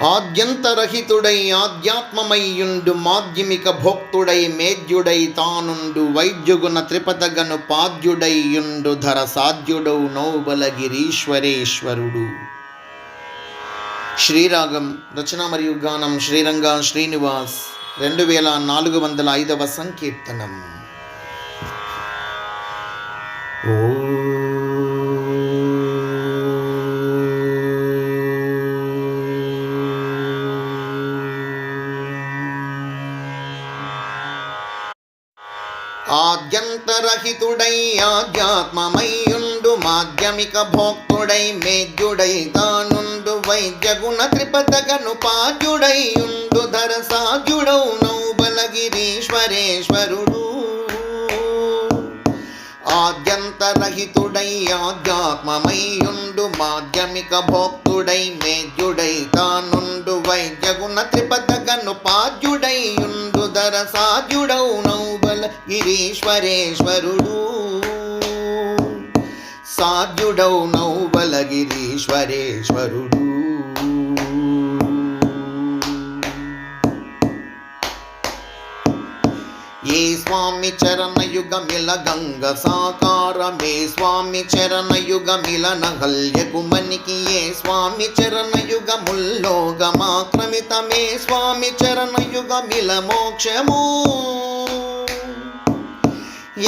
ఆద్యంతరహితుడై ఆధ్యాత్మమయ్యుండు మాధ్యమిక భోక్తుడై మేద్యుడై తానుండు వైద్యుగుణ త్రిపదగను పాద్యుడైయుండు ధర సాధ్యుడౌ నౌబలగిరీశ్వరేశ్వరుడు. శ్రీరాగం రచన మరియు గానం శ్రీరంగ శ్రీనివాస్ 2405వ సంకీర్తనం. ఆద్యంతరహితుడై ఆధ్యాత్మమయ్యుండు మాధ్యమిక భోక్తుడై మేద్యుడై తానుండు వైద్యగుణ త్రిపదగను పాద్యుడైయుండు ధర సాధ్యుడౌ నౌబలగిరీశ్వరేశ్వరుడు. ఆద్యంతరహితుడై ఆధ్యాత్మమయ్యుండు మాధ్యమిక భోక్తుడై మేద్యుడై తానుండు వైద్యగుణ త్రిపదగను పాద్యుడైయుండు ధర సాధ్యుడౌ నౌబలగిరీశ్వరేశ్వరుడు. సాధ్యుడౌ నౌబలగిరీశ్వరేశ్వరుడు. ఏ స్వామి చరణయుగమిల గంగ సాకారమే స్వామి చరణయుగమిల నగల్యకుమనికి ఏ స్వామి చరణయుగముల్లోగమాక్రమితమే స్వామి చరణయుగమిల మోక్షము.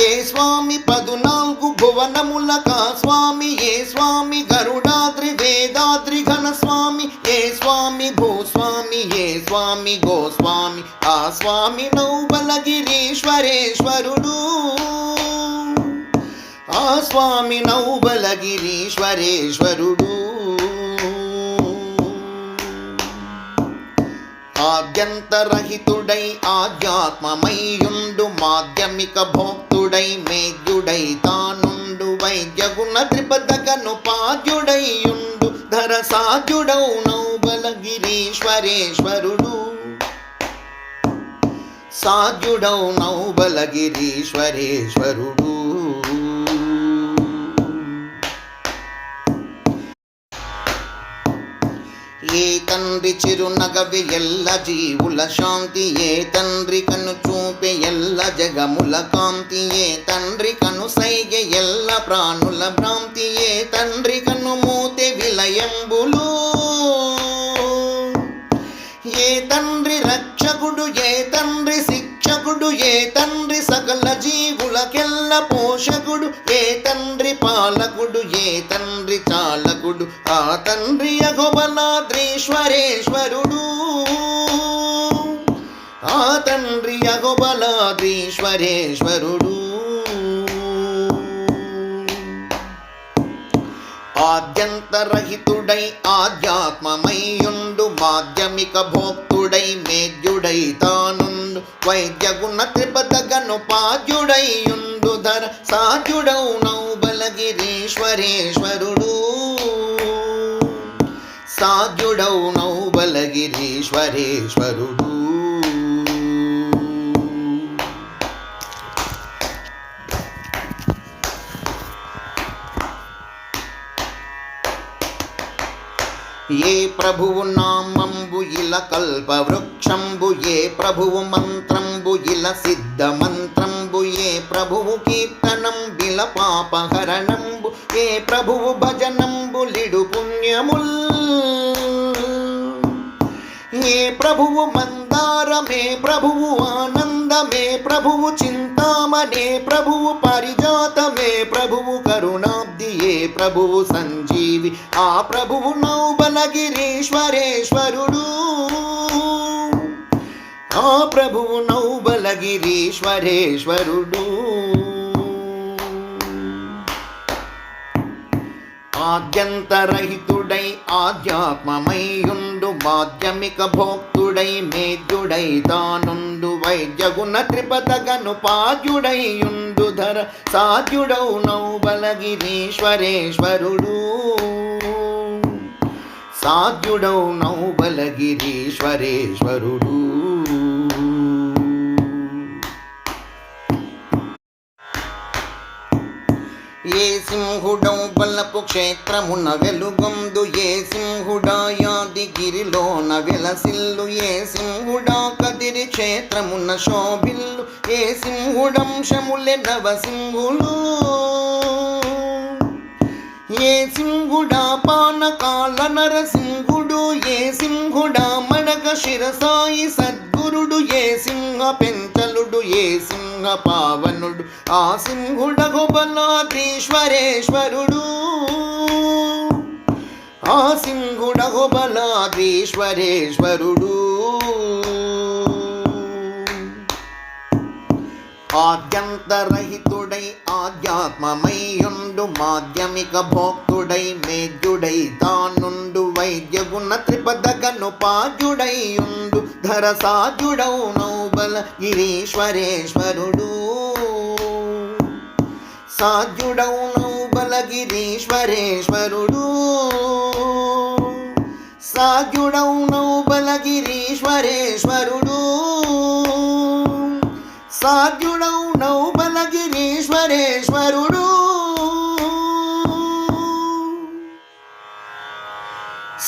ఏ స్వామి 14 భువనములకా స్వామి ఏ స్వామి గరుడాద్రి వేదాద్రి ఘన స్వామి ఏ స్వామి భూస్వామి ఏ స్వామి గోస్వామి ఆ స్వామి నౌబలగిరీశ్వరేశ్వరుడు. ఆ స్వామి నౌబలగిరీశ్వరేశ్వరుడు. ఆద్యంతరహితుడై ఆధ్యాత్మమయ్యుండు మాధ్యమిక భోక్తుడై మేద్యుడై తానుండు వైద్యగుణ త్రిపదగను పాద్యుడైయుండు ధర సాధ్యుడౌ నౌబలగిరీశ్వరేశ్వరుడు. సాధ్యుడౌ నౌబలగిరీశ్వరేశ్వరుడు. ఏ తండ్రి చిరునగవి ఎల్ల జీవుల శాంతి ఏ తండ్రి కను చూపే ఎల్ల జగముల కాంతి ఏ తండ్రి కను సైగె ఎల్ల ప్రాణుల భ్రాంతి ఏ తండ్రి కను మూతే విలయంబులు. ఏ తండ్రి రక్షకుడు ఏ తండ్రి శిక్షకుడు ఏ తండ్రి సకల జీవులకెల్ల పోషకుడు ఏ తండ్రి పాలకుడు ఏ తండ్రి చాలకుడు ఆ తండ్రి అఘోబలాద్రీశ్వరేశ్వరుడు. ఆ తండ్రి అఘోబలాద్రీశ్వరేశ్వరుడు. ఆద్యంతరహితుడై ఆధ్యాత్మమయ్యుండు మాధ్యమిక భోక్తుడై మేద్యుడై తానుండు వైద్యగుణ త్రిపదగను పాద్యుడైయుండు ధర సాధ్యుడౌ నౌబలగిరీశ్వరేశ్వరుడు. సాధ్యుడౌ నౌబలగిరీశ్వరేశ్వరుడు. ఏ ప్రభువు నామంబు ఇల కల్ప వృక్షంబు ఏ ప్రభువు మంత్రంబు ఇల సిద్ధ మంత్రంబు ఏ ప్రభువు కీర్తనం బిల పాపహరణంబు ఏ ప్రభువు భజనంబు లిడు పుణ్యముల్. ఏ ప్రభువు మందారమే ప్రభువు ఆనందమే ప్రభువు చింతామణే ప్రభువు పారిజాతమే ప్రభువు కరుణాబ్ది ఏ ప్రభువు సంజీవి ఆ ప్రభువు నౌబలగిరీశ్వరేశ్వరుడు. ఆ ప్రభువు నౌబలగిరీశ్వరేశ్వరుడు. ఆద్యంతరహితుడై ఆధ్యాత్మమయ్యుండు మాధ్యమిక భోక్తుడై మేద్యుడై తానుండు వైద్యగుణ త్రిపదగను పాద్యుడైయుండు ధర సాధ్యుడౌ నౌబలగిరీశ్వరేశ్వరుడు. సాధ్యుడౌ నౌబలగిరీశ్వరేశ్వరుడు. ఏ సింహుడౌ బలపు క్షేత్రమున వెలుగొందు ఏ సింహుడాయాది గిరిలోన వెలసిల్లు ఏ సింహుడా కదిరి క్షేత్రమున శోభిల్లు ఏ సింహుడంశములే నవసింహులు ఏ సింహుడా పానకాల నరసింహుడు ఏ సింహుడా మడగ శిరసాయి సద్గురుడు ఏ సింహ పెంచలుడు ఏ సింహ పావనుడు ఆ సింహుడగు బలాద్రీశ్వరేశ్వరుడు ఆ సింహుడగు బలాద్రీశ్వరేశ్వరుడు ఆద్యంతరహితుడై ఆధ్యాత్మమయ్యుండు మాధ్యమిక భోక్తుడై మేద్యుడై తానుండు వైద్యగుణ త్రిపదగనుపాద్యుడైయుండు ధరసాధ్యుడౌ నౌబల గిరీశ్వరేశ్వరుడు సాధ్యుడౌ నౌబల గిరీశ్వరేశ్వరుడు సాధ్యుడౌ నౌబల గిరీశ్వరేశ్వరుడు సాధ్యుడౌ నౌబల గిరీశ్వరేశ్వరుడు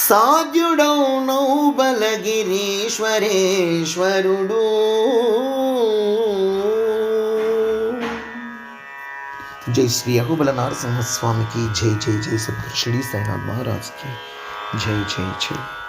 సాధ్యుడౌ నౌబల గిరీశ్వరేశ్వరుడు. జై శ్రీ అహుబల నరసింహస్వామికి జై. జై జై సద్గురు షిరిడి సాయినాథ్ మహారాజ్ కి జై. జై జై.